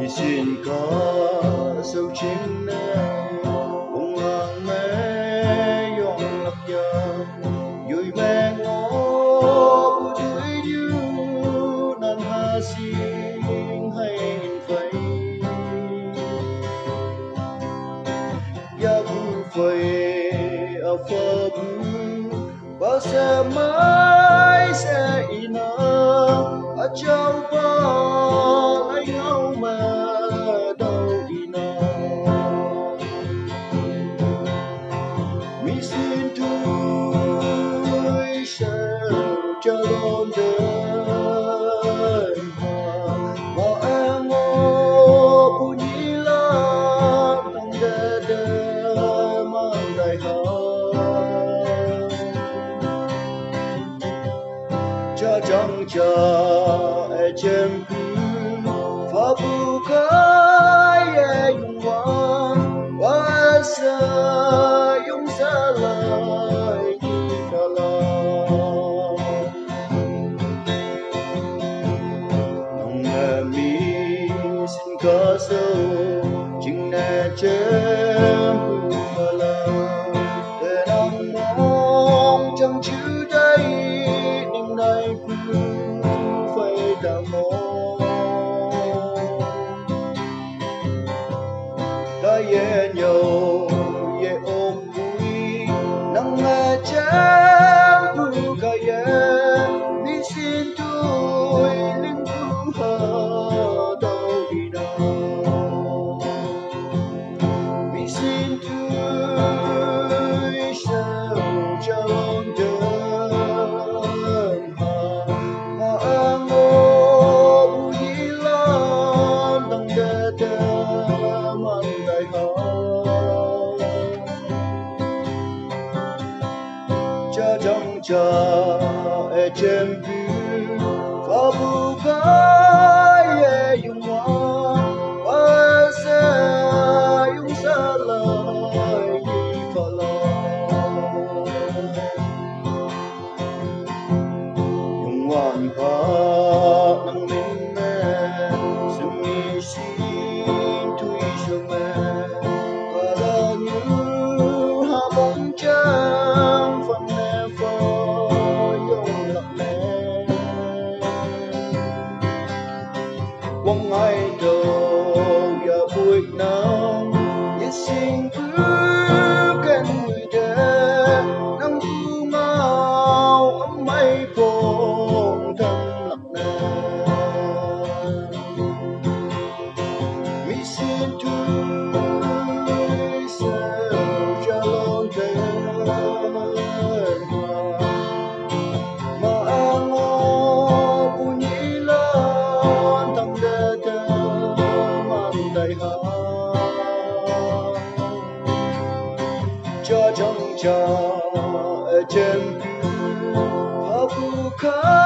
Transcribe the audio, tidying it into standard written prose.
xin có sâu chính cùng ngang mê yong lập giang vui mẹ ngó bu tuổi như nan ha xin hay in phây ya bu phây a phơ bu ba sẽ mãi sẽ ina a châu ba ai ngâu mà đâu ina mi xin tôi sẽ cho đón đời mà em ngô bu nhĩ la tăng đê đê mang đại hào cha chẳng cha e chem pha bu kai e yung wa sa yung sa lai ki ka la nong na mi sin ka so jing na chem pu pha la de nang mong chẳng chữ đây ning nai pu phai da mo ta ye nhau ye ôm vui nắng nghe chém pu ca ye mi xin tôi linh pu ha đâu đi đâu mi xin tôi sao cho lòng đơn hà mà anh ngô bu nhĩ lan đằng đê đê mang đại hào cha trong cha e chem pu pha bu kai e yung wa sa yung sa lai ni pha la yung wan pa nang min me sumi xin thui cho me và là như ha bóng trăng phần nè phơ yong lặng lẽ quăng ai đâu ya buổi nắng ye xin bước cánh người đê nắng thu mau ấm mây phong thân lặng lẽ mi xin tôi sao cho lòng đơn mà anh ngô bu nhĩ lan tăng đê đê mang đại hào cha chẳng cha e chem pu pha bu kai